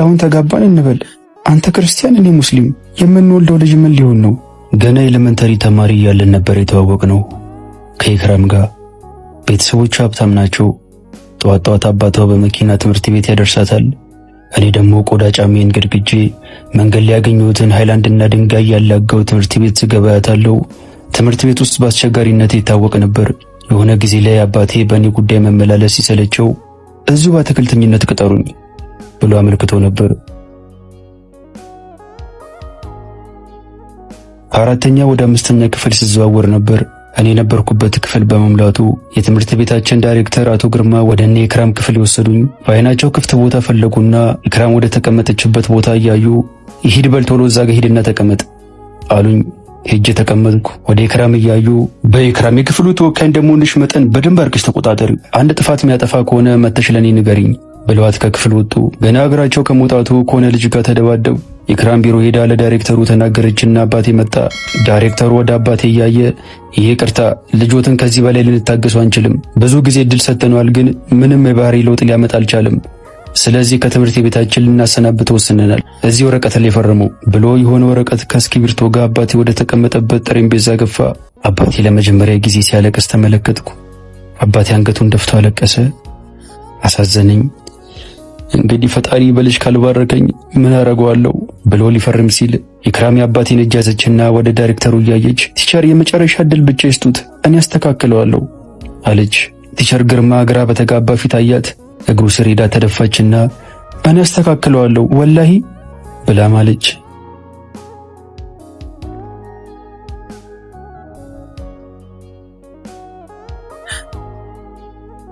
አሁን ተጋባን እንበል። አንተ ክርስቲያን እኔ ሙስሊም፣ የምንወልደው ልጅ ምን ሊሆን ነው? ገና ኤሌመንተሪ ተማሪ እያለን ነበር የተዋወቅነው ከኢክራም ጋር። ቤተሰቦቿ ሀብታም ናቸው። ጠዋት ጠዋት አባቷ በመኪና ትምህርት ቤት ያደርሳታል። እኔ ደግሞ ቆዳ ጫሜን ገድግጄ መንገድ ላይ ያገኘሁትን ሃይላንድና ድንጋይ ያላጋው ትምህርት ቤት ዝገባያታለሁ። ትምህርት ቤት ውስጥ በአስቸጋሪነት ይታወቅ ነበር። የሆነ ጊዜ ላይ አባቴ በእኔ ጉዳይ መመላለስ ሲሰለቸው እዚሁ በአትክልተኝነት ቅጠሩኝ ብሎ አመልክቶ ነበር። ከአራተኛ ወደ አምስተኛ ክፍል ሲዘዋወር ነበር። እኔ የነበርኩበት ክፍል በመሙላቱ የትምህርት ቤታችን ዳይሬክተር አቶ ግርማ ወደ እኔ ኢክራም ክፍል የወሰዱኝ። በአይናቸው ክፍት ቦታ ፈለጉና ኢክራም ወደ ተቀመጠችበት ቦታ እያዩ ይሂድ በል ቶሎ እዛ ጋር ሂድና ተቀመጥ አሉኝ። ሄጄ ተቀመጥኩ። ወደ ኢክራም እያዩ በኢክራም የክፍሉ ተወካይ እንደመሆንሽ መጠን በደንብ አድርገሽ ተቆጣጠሪ፣ አንድ ጥፋት የሚያጠፋ ከሆነ መተሽ ለኔ ንገሪኝ ብለዋት ከክፍል ወጡ። ገና እግራቸው ከመውጣቱ ከሆነ ልጅ ጋር ተደባደቡ። ኢክራም ቢሮ ሄዳ ለዳይሬክተሩ ተናገረችና አባቴ መጣ። ዳይሬክተሩ ወደ አባቴ እያየ ይሄ ቅርታ ልጆትን ከዚህ በላይ ልንታገሱ አንችልም፣ ብዙ ጊዜ እድል ሰጥተነዋል፣ ግን ምንም የባህሪ ለውጥ ሊያመጣ አልቻለም። ስለዚህ ከትምህርት ቤታችን ልናሰናብት ወስነናል፣ እዚህ ወረቀት ላይ ፈርሙ ብሎ የሆነ ወረቀት ከእስክሪብቶ ጋር አባቴ ወደ ተቀመጠበት ጠረጴዛ ገፋ። አባቴ ለመጀመሪያ ጊዜ ሲያለቅስ ተመለከትኩ። አባቴ አንገቱን ደፍቶ አለቀሰ። አሳዘነኝ። እንግዲህ ፈጣሪ በልጅ ካልባረከኝ ምን አረጋለሁ ብሎ ሊፈርም ሲል ኢክራም የአባቴን እጅ ያዘችና ወደ ዳይሬክተሩ እያየች ቲቸር የመጨረሻ እድል ብቻ ይስጡት እኔ አስተካክለዋለሁ አለች። ቲቸር ግርማ ግራ በተጋባ ፊት አያት። እግሩ ስር ሄዳ ተደፋችና እኔ አስተካክለዋለሁ ወላሂ ብላ ማለች።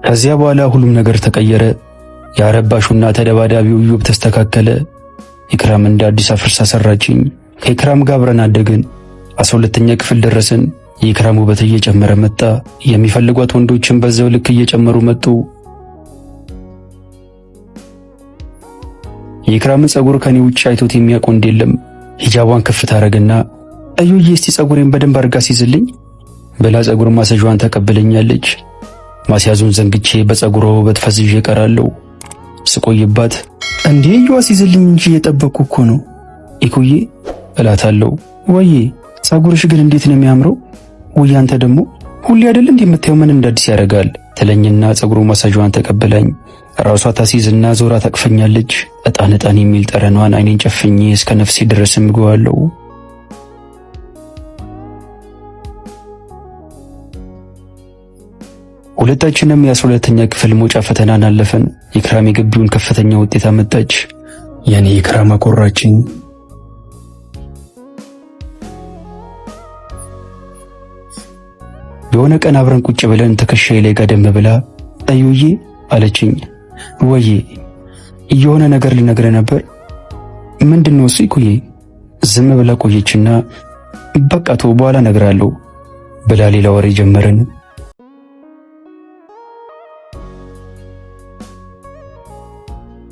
ከዚያ በኋላ ሁሉም ነገር ተቀየረ። ያረባሹና ተደባዳቢው ኢዮብ ተስተካከለ። ኢክራም እንደ አዲስ አፍርሳ ሰራችኝ። ከኢክራም ጋር አብረን አደግን። 12ኛ ክፍል ደረስን። የኢክራም ውበት እየጨመረ መጣ። የሚፈልጓት ወንዶችን በዛው ልክ እየጨመሩ መጡ። የኢክራምን ጸጉር ከኔ ውጭ አይቶት የሚያውቅ ወንድ የለም። ሂጃቧን ከፍታ አረገና እዩዬ እስቲ ጸጉሬን በደንብ አርጋ ሲዝልኝ ብላ ጸጉር ማሰጇን ተቀበለኛለች። ማስያዙን ዘንግቼ በጸጉሯ ውበት ፈዝዤ እቀራለሁ። ስቆይባት እንዴ ይዋ ሲዝልኝ እንጂ የጠበቅኩ እኮ ነው ኢኩዬ እላታለሁ። ወዬ ጸጉርሽ ግን እንዴት ነው የሚያምረው! ወይ አንተ ደግሞ ሁሌ አይደል እንዴ የምታየው ምን እንዳዲስ ያደርጋል ትለኝና ጸጉሩ ማሳጇን ተቀበለኝ። ራሷ ታሲዝና ዞራ ታቅፈኛለች። እጣን እጣን የሚል ጠረኗን አይኔን ጨፍኜ እስከ ነፍሴ ድረስ እምገዋለሁ። ሁለታችንም የ12ኛ ክፍል መውጫ ፈተናን አለፈን። ኢክራም የግቢውን ከፍተኛ ውጤት አመጣች። የኔ ኢክራም አኮራችኝ። የሆነ ቀን አብረን ቁጭ ብለን ትከሻዬ ላይ ጋደም ብላ አዩዬ አለችኝ። ወዬ የሆነ ነገር ልነግርህ ነበር። ምንድነው እሱ ኢኩዬ? ዝም ብላ ቆየችና በቃ ተው በኋላ እነግርሃለሁ ብላ ሌላ ወሬ ጀመርን።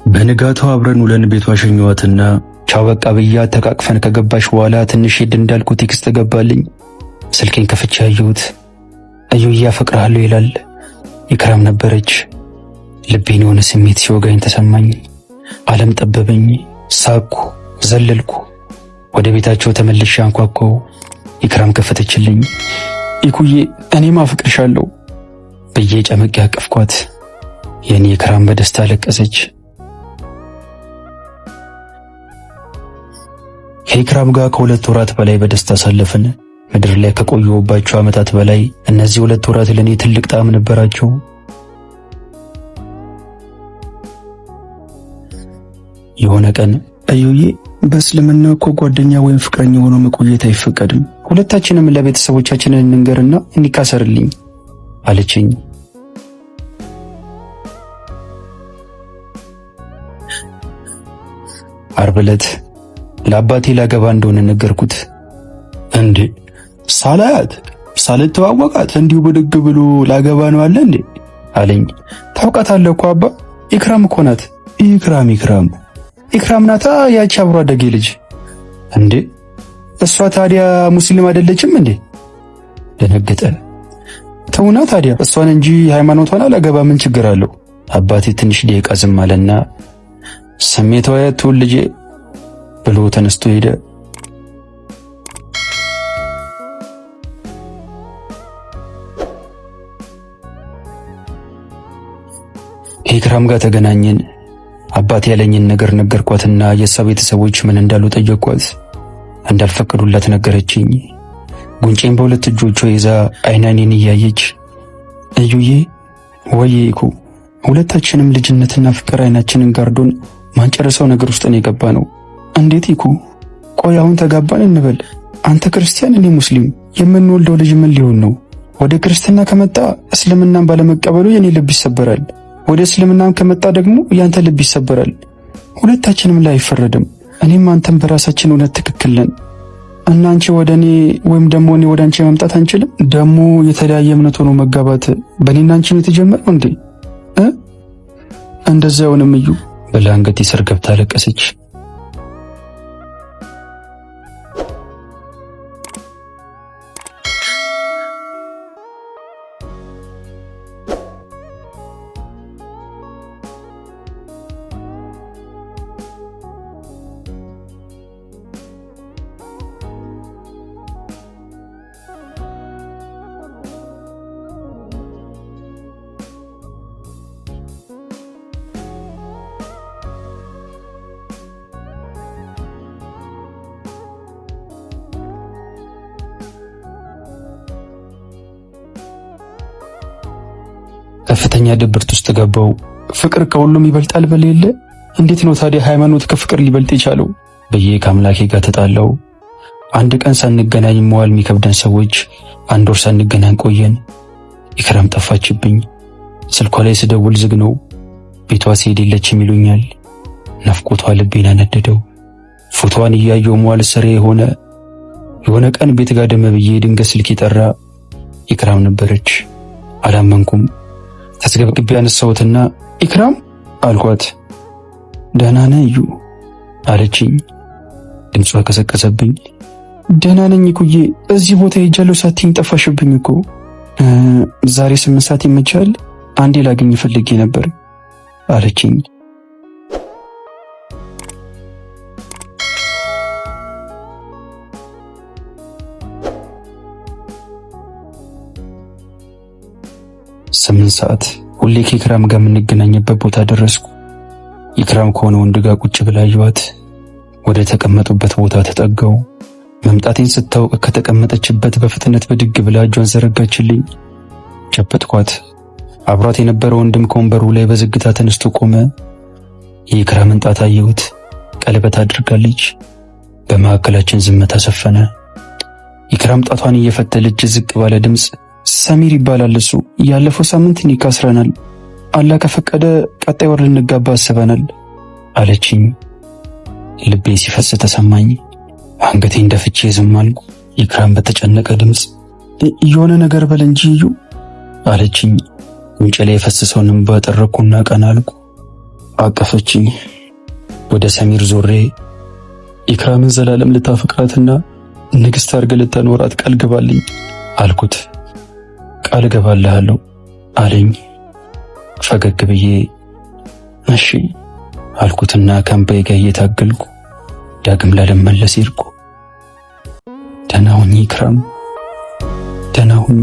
በንጋታው አብረን ውለን ቤቷ ሸኘኋትና ቻው በቃ ብያ ተቃቅፈን ከገባሽ በኋላ ትንሽ ሄድ እንዳልኩ ቴክስት ገባልኝ። ስልኬን ከፍቼ ያየሁት አዩዬ አፈቅርሃለሁ ይላል። ኢክራም ነበረች። ልቤን የሆነ ስሜት ሲወጋኝ ተሰማኝ። ዓለም ጠበበኝ። ሳቅኩ፣ ዘለልኩ። ወደ ቤታቸው ተመልሼ አንኳኳሁ። ኢክራም ከፈተችልኝ። ኢኩዬ እኔም አፈቅርሻለሁ ብዬ ጨመቅ ያቀፍኳት። የኔ ኢክራም በደስታ ለቀሰች። ከኢክራም ጋር ከ2 ወራት በላይ በደስታ አሳለፍን። ምድር ላይ ከቆየሁባቸው ዓመታት በላይ እነዚህ 2 ወራት ለኔ ትልቅ ጣዕም ነበራቸው። የሆነ ቀን አዩዬ በእስልምና እኮ ጓደኛ ወይም ፍቅረኛ ሆኖ መቆየት አይፈቀድም፣ ሁለታችንም ለቤተሰቦቻችን እንንገርና እንካሰርልኝ አለችኝ። ዓርብ ዕለት ለአባቴ ላገባ እንደሆነ ነገርኩት። እንዴ ሳላያት ሳልተዋወቃት እንዲሁ ብድግ ብሎ ላገባ ነው አለ እንዴ አለኝ። ታውቃታለህ እኮ አባ፣ ኢክራም እኮ ናት። ኢክራም ናታ ያቺ አብሮ አደጌ ልጅ። እንዴ እሷ ታዲያ ሙስሊም አይደለችም እንዴ? ደነገጠ። ተውና ታዲያ እሷን እንጂ ሃይማኖቷን አላገባ ምን ችግር አለው? አባቴ ትንሽ ደቂቃ ዝም አለና ስሜታዊ አትሁን ልጄ ብሎ ተነስቶ ሄደ። ኢክራም ጋር ተገናኘን። አባቴ ያለኝን ነገር ነገርኳትና የሷ ቤተሰቦች ምን እንዳሉ ጠየቅኳት። እንዳልፈቀዱላት ነገረችኝ። ጉንጬን በሁለት እጆቿ ይዛ አይናኔን እያየች እዩዬ ወይዬ እኮ ሁለታችንም ልጅነትና ፍቅር አይናችንን ጋርዶን ማንጨረሰው ነገር ውስጥ ነው የገባ ነው። እንዴት ይኩ? ቆይ አሁን ተጋባን እንበል። አንተ ክርስቲያን እኔ ሙስሊም፣ የምንወልደው ልጅ ምን ሊሆን ነው? ወደ ክርስትና ከመጣ እስልምናን ባለመቀበሉ የኔ ልብ ይሰበራል። ወደ እስልምናም ከመጣ ደግሞ ያንተ ልብ ይሰበራል። ሁለታችንም ላይ አይፈረድም። እኔም አንተም በራሳችን እውነት ትክክል ነን እና አንቺ ወደ እኔ ወይም ደግሞ እኔ ወደ አንቺ መምጣት አንችልም። ደግሞ የተለያየ እምነት ሆኖ መጋባት በእኔና አንቺ ነው የተጀመረው እንዴ? እንደዛ አይሆንም እዩ ብላ አንገቴ ስር ገብታ አለቀሰች። ከፍተኛ ድብርት ውስጥ ገባው። ፍቅር ከሁሉም ይበልጣል በሌለ እንዴት ነው ታዲያ ሃይማኖት ከፍቅር ሊበልጥ የቻለው ብዬ ከአምላኬ ጋር ተጣላው። አንድ ቀን ሳንገናኝ መዋል የሚከብደን ሰዎች አንድ ወር ሳንገናኝ ቆየን። ኢክራም ጠፋችብኝ። ስልኳ ላይ ስደውል ዝግ ነው። ቤቷ ሲሄድ የለችም ይሉኛል። ናፍቆቷ ልቤን አነደደው። ፎቶዋን እያየው መዋል ስሬ የሆነ ቀን ቤት ጋር ደመ ብዬ ድንገት ስልክ ጠራ። ኢክራም ነበረች። አላመንኩም። ተስገብግቤ ያነሳሁትና ኢክራም አልኳት። ደህና ነህ እዩ አለችኝ። ድምጿ ቀሰቀሰብኝ። ደህና ነኝ እኩዬ፣ እዚህ ቦታ ሄጃለሁ ሳትይኝ ጠፋሽብኝ እኮ። ዛሬ 8 ሰዓት ይመቻል? አንዴ ላገኝ ፈልጌ ነበር አለችኝ። ስምንት ሰዓት ሁሌ ከኢክራም ጋር የምንገናኝበት ቦታ ደረስኩ። ኢክራም ከሆነ ወንድ ጋር ቁጭ ብላ አየኋት። ወደ ተቀመጡበት ቦታ ተጠጋው። መምጣቴን ስታውቅ ከተቀመጠችበት በፍጥነት ብድግ ብላ እጇን ዘረጋችልኝ። ጨበጥኳት። አብሯት የነበረው ወንድም ከወንበሩ ላይ በዝግታ ተነስቶ ቆመ። የኢክራምን ጣት አየሁት። ቀለበት አድርጋለች። በመካከላችን ዝምታ ሰፈነ። ኢክራም ጣቷን እየፈተለች ዝቅ ባለ ድምፅ ሰሚር ይባላል እሱ። ያለፈው ሳምንት ኒካ አስረናል። አላህ ከፈቀደ ቀጣይ ወር ልንጋባ አስበናል አለችኝ። ልቤ ሲፈስ ተሰማኝ። አንገቴን ደፍቼ ዝም አልኩ። ኢክራም በተጨነቀ ድምፅ የሆነ ነገር በል እንጂ እዩ አለችኝ። ጉንጬ ላይ የፈሰሰውን እንባ ጠረኩና ቀና አልኩ። አቀፈችኝ። ወደ ሰሚር ዞሬ ኢክራምን ዘላለም ልታፈቅራትና ንግስት አድርገህ ልታኖራት ቃል ገባልኝ አልኩት። ቃል ገባልሃለሁ አለኝ። ፈገግ ብዬ እሺ አልኩትና ከእንባዬ ጋር እየታገልኩ ዳግም ላለመለስ ሄድኩ። ደህና ሁኚ ኢክራም፣ ደህና ሁኚ።